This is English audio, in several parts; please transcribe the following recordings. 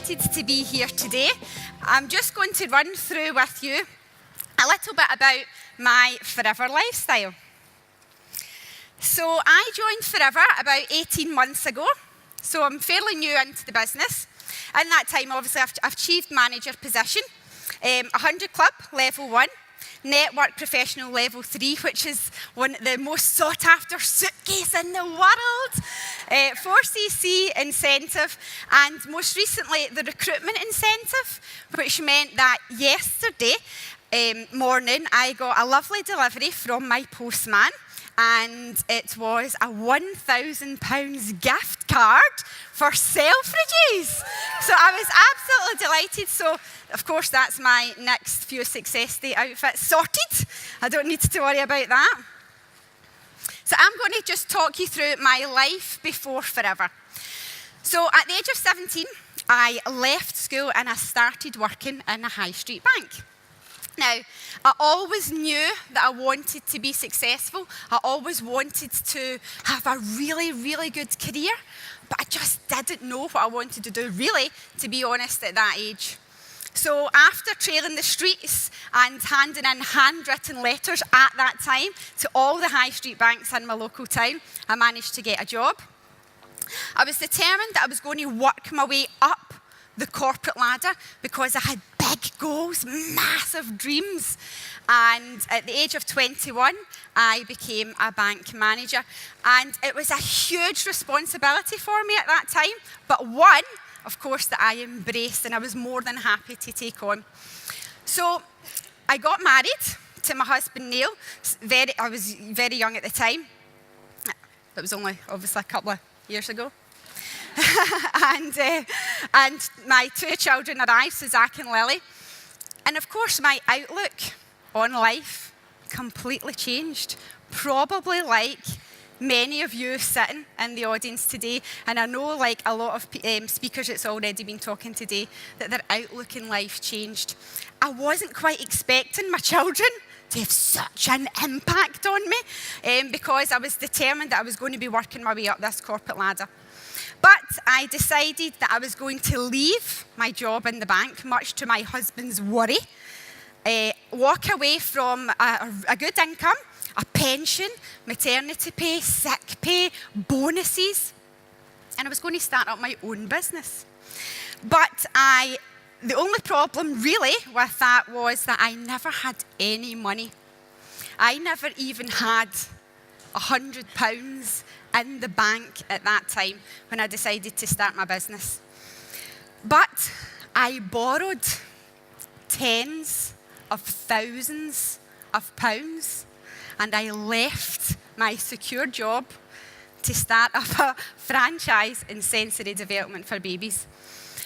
delighted to be here today. I'm just going to run through with you a little bit about my Forever lifestyle. So I joined Forever about 18 months ago, so I'm fairly new into the business. In that time, obviously, I've achieved manager position, 100 Club, level 1, Network Professional level 3, which is one of the most sought after suitcase in the world, 4cc incentive, and most recently the recruitment incentive, which meant that yesterday morning I got a lovely delivery from my postman, and it was a £1,000 gift card for Selfridges. So I was absolutely delighted. So, of course, that's my next few Success Day outfits sorted. I don't need to worry about that. So I'm going to just talk you through my life before Forever. So at the age of 17, I left school and I started working in a high street bank. Now, I always knew that I wanted to be successful. I always wanted to have a really, really good career, but I just didn't know what I wanted to do, really, to be honest, at that age. So after trailing the streets and handing in handwritten letters at that time to all the high street banks in my local town, I managed to get a job. I was determined that I was going to work my way up the corporate ladder because I had big goals, massive dreams. And at the age of 21, I became a bank manager. And it was a huge responsibility for me at that time, but one, of course, that I embraced and I was more than happy to take on. So I got married to my husband, Neil. I was very young at the time. That was only, obviously, a couple of years ago. and my two children arrived, so Zach and Lily. And of course, my outlook on life completely changed. Probably like many of you sitting in the audience today, and I know like a lot of speakers that's already been talking today, that their outlook in life changed. I wasn't quite expecting my children to have such an impact on me because I was determined that I was going to be working my way up this corporate ladder. But I decided that I was going to leave my job in the bank, much to my husband's worry, walk away from a good income, a pension, maternity pay, sick pay, bonuses, and I was going to start up my own business. But the only problem really with that was that I never had any money. I never even had £100 in the bank at that time when I decided to start my business. But I borrowed tens of thousands of pounds, and I left my secure job to start up a franchise in sensory development for babies.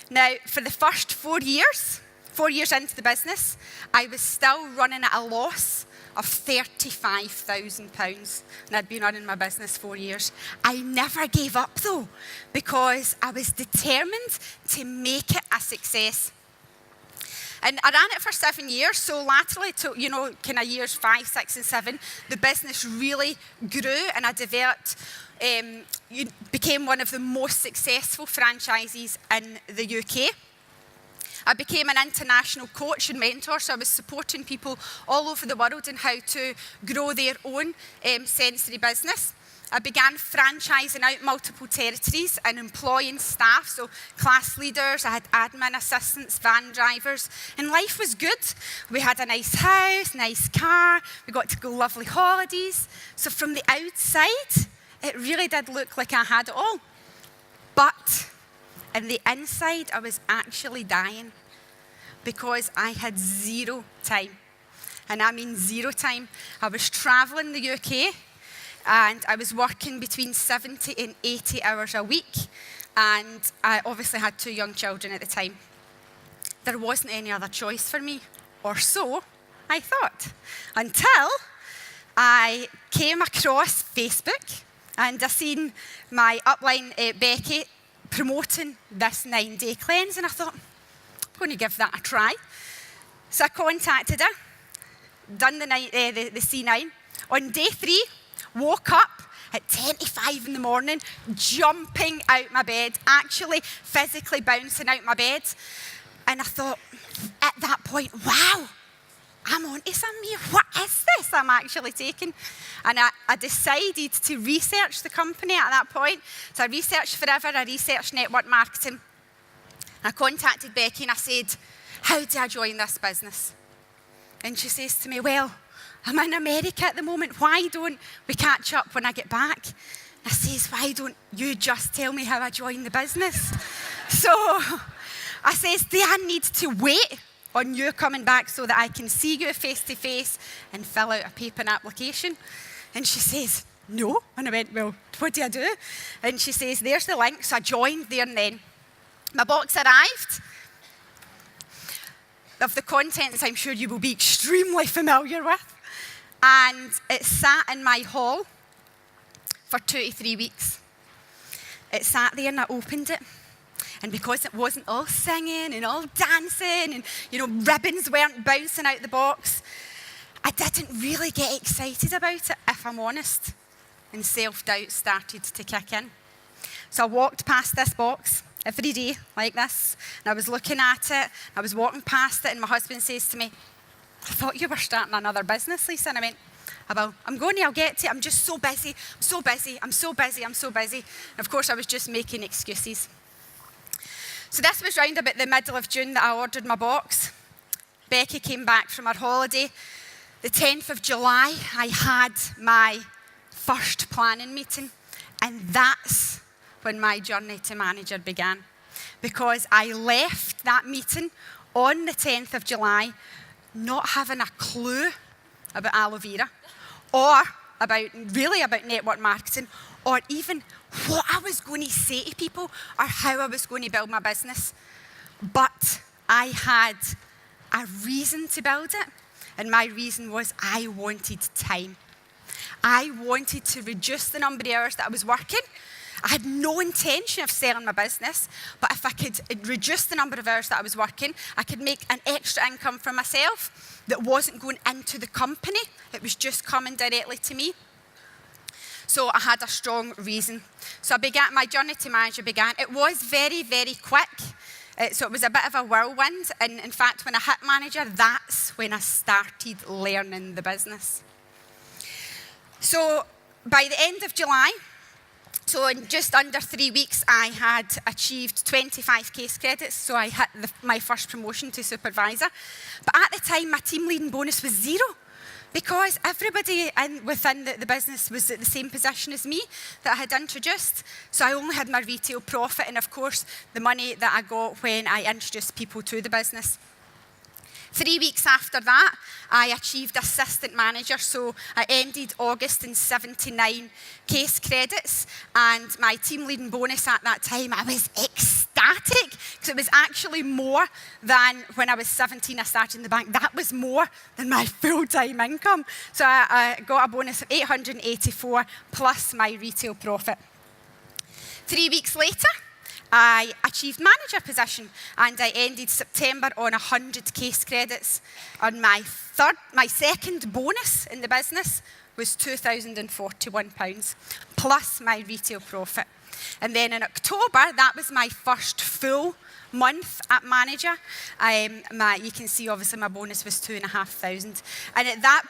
Now, for the first 4 years into the business, I was still running at a loss of £35,000, and I'd been running my business 4 years. I never gave up though, because I was determined to make it a success. And I ran it for 7 years, so laterally to, kind of years 5, 6, and 7, the business really grew and I developed, became one of the most successful franchisees in the UK. I became an international coach and mentor, so I was supporting people all over the world in how to grow their own sensory business. I began franchising out multiple territories and employing staff, so class leaders, I had admin assistants, van drivers, and life was good. We had a nice house, nice car, we got to go lovely holidays. So from the outside, it really did look like I had it all. But on the inside, I was actually dying because I had zero time. And I mean zero time. I was traveling the UK and I was working between 70 and 80 hours a week. And I obviously had 2 young children at the time. There wasn't any other choice for me, or so I thought, until I came across Facebook and I seen my upline, Becky, promoting this 9-day cleanse, and I thought, I'm going to give that a try. So I contacted her, done the C9. On day 3, woke up at 10 to 5 in the morning, jumping out my bed, actually physically bouncing out my bed. And I thought, at that point, wow, I'm onto something here. What is this I'm actually taking? And I decided to research the company at that point. So I researched Forever, I researched network marketing. I contacted Becky and I said, how do I join this business? And she says to me, well, I'm in America at the moment. Why don't we catch up when I get back? I says, why don't you just tell me how I joined the business? So I says, do I need to wait on you coming back so that I can see you face to face and fill out a paper application? And she says, no. And I went, well, what do I do? And she says, there's the link. So I joined there and then. My box arrived of the contents I'm sure you will be extremely familiar with. And it sat in my hall for 2 to 3 weeks. It sat there and I opened it. And because it wasn't all singing and all dancing and, ribbons weren't bouncing out the box, I didn't really get excited about it, if I'm honest. And self-doubt started to kick in. So I walked past this box every day like this, and I was looking at it, I was walking past it, and my husband says to me, I thought you were starting another business, Lisa. And I went, I'll get to it. I'm just so busy. I'm so busy. And of course, I was just making excuses. So this was round about the middle of June that I ordered my box. Becky came back from her holiday. The 10th of July, I had my first planning meeting, and that's when my journey to manager began. Because I left that meeting on the 10th of July not having a clue about aloe vera, or about network marketing, or even what I was going to say to people, or how I was going to build my business. But I had a reason to build it, and my reason was I wanted time. I wanted to reduce the number of hours that I was working. I had no intention of selling my business, but if I could reduce the number of hours that I was working, I could make an extra income for myself that wasn't going into the company. It was just coming directly to me. So I had a strong reason. So my journey to manager began. It was very, very quick. So it was a bit of a whirlwind. And in fact, when I hit manager, that's when I started learning the business. So by the end of July, so in just under 3 weeks, I had achieved 25 case credits, so I hit my first promotion to supervisor. But at the time, my team leading bonus was 0, because everybody within the business was at the same position as me that I had introduced. So I only had my retail profit and, of course, the money that I got when I introduced people to the business. 3 weeks after that, I achieved assistant manager, so I ended August in 79 case credits, and my team leading bonus at that time, I was ecstatic, because it was actually more than when I was 17, I started in the bank. That was more than my full-time income. So I got a bonus of 884 plus my retail profit. 3 weeks later, I achieved manager position, and I ended September on 100 case credits. And my second bonus in the business was £2,041 plus my retail profit. And then in October, that was my first full month at manager. You can see obviously my bonus was £2,500. And at that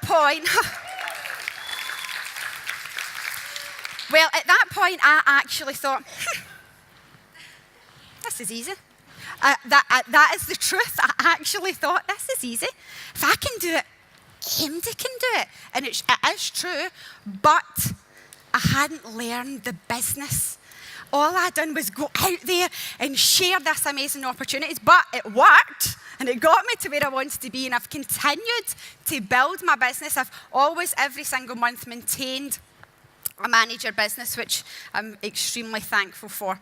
point, I actually thought, this is easy. That is the truth. I actually thought, this is easy. If I can do it, anybody can do it. And it is true, but I hadn't learned the business. All I'd done was go out there and share this amazing opportunities, but it worked, and it got me to where I wanted to be, and I've continued to build my business. I've always, every single month, maintained a manager business, which I'm extremely thankful for.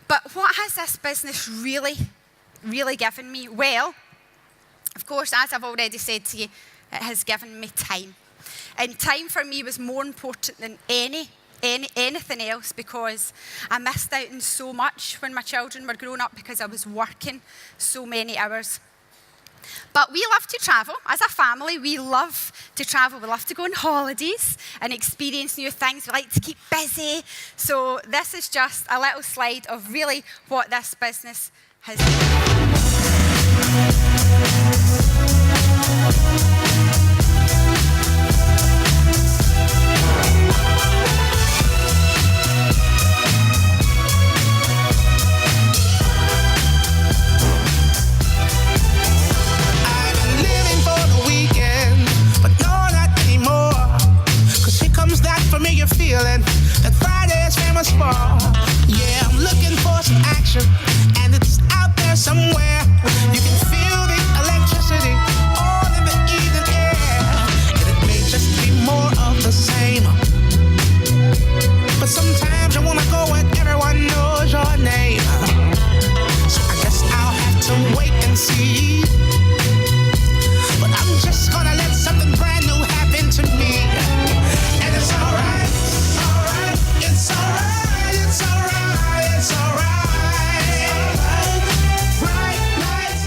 But what has this business really, really given me? Well, of course, as I've already said to you, it has given me time. And time for me was more important than anything else, because I missed out on so much when my children were growing up because I was working so many hours. But we love to travel. As a family, we love to travel. We love to go on holidays and experience new things. We like to keep busy. So this is just a little slide of really what this business has done. Familiar feeling that Friday's famous for. Yeah, I'm looking for some action, and it's out there somewhere. You can feel the electricity all in the evening air, and it may just be more of the same. But sometimes you wanna go where everyone knows your name. So I guess I'll have to wait and see. But I'm just gonna let something brand new happen to me. It's alright, it's alright, it's alright, it's alright. Bright lights.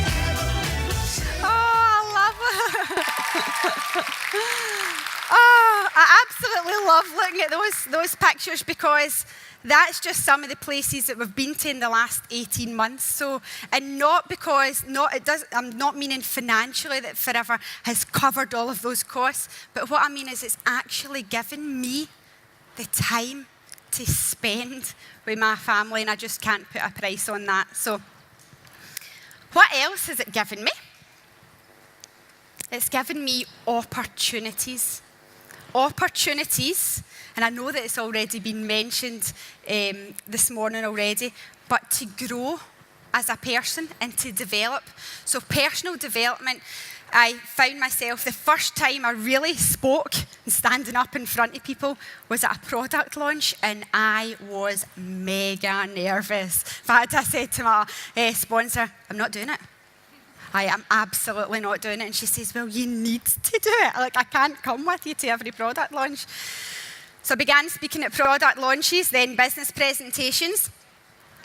Oh, I love it. Oh, I absolutely love looking at those pictures because that's just some of the places that we've been to in the last 18 months. So, and not because, I'm not meaning financially that Forever has covered all of those costs, but what I mean is it's actually given me the time to spend with my family, and I just can't put a price on that. So, what else has it given me? It's given me opportunities. Opportunities, and I know that it's already been mentioned this morning already, but to grow as a person and to develop. So personal development, I found myself, the first time I really spoke and standing up in front of people was at a product launch, and I was mega nervous. In fact, I said to my sponsor, I'm not doing it. I am absolutely not doing it. And she says, well, you need to do it. Like, I can't come with you to every product launch. So I began speaking at product launches, then business presentations,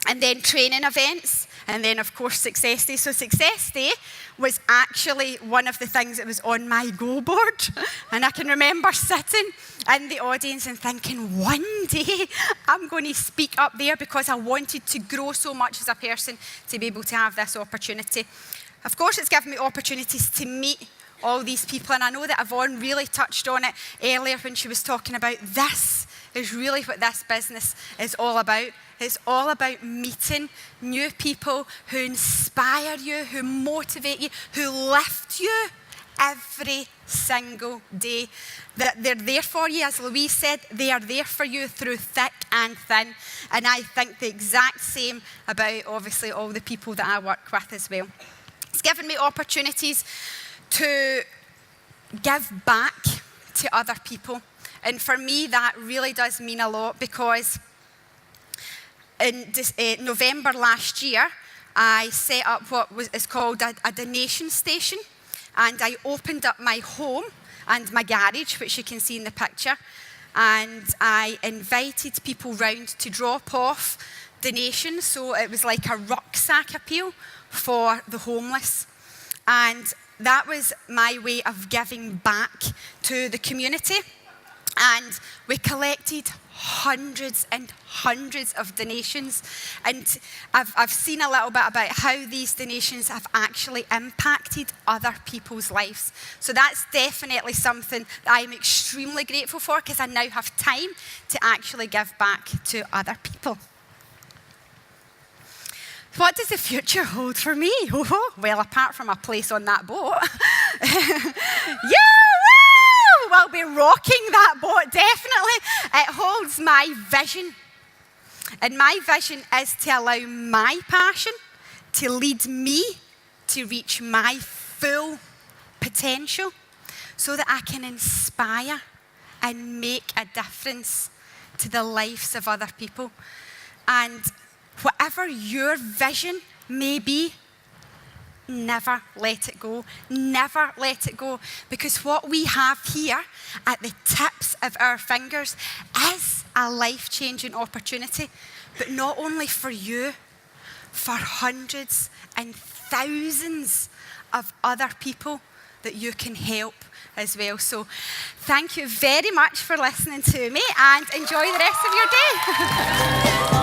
and then training events, and then, of course, Success Day. So Success Day was actually one of the things that was on my go board. And I can remember sitting in the audience and thinking, one day I'm going to speak up there because I wanted to grow so much as a person to be able to have this opportunity. Of course, it's given me opportunities to meet all these people, and I know that Yvonne really touched on it earlier when she was talking about this is really what this business is all about. It's all about meeting new people who inspire you, who motivate you, who lift you every single day. That they're there for you, as Louise said, they are there for you through thick and thin. And I think the exact same about, obviously, all the people that I work with as well. It's given me opportunities to give back to other people. And for me, that really does mean a lot because in November last year, I set up what is called a donation station. And I opened up my home and my garage, which you can see in the picture. And I invited people round to drop off donations. So it was like a rucksack appeal for the homeless. And that was my way of giving back to the community. And we collected hundreds and hundreds of donations. And I've seen a little bit about how these donations have actually impacted other people's lives. So that's definitely something that I'm extremely grateful for because I now have time to actually give back to other people. What does the future hold for me? Oh, well, apart from a place on that boat. We'll be rocking that boat, definitely. It holds my vision. And my vision is to allow my passion to lead me to reach my full potential so that I can inspire and make a difference to the lives of other people. And whatever your vision may be, never let it go. Never let it go. Because what we have here at the tips of our fingers is a life-changing opportunity. But not only for you, for hundreds and thousands of other people that you can help as well. So thank you very much for listening to me, and enjoy the rest of your day.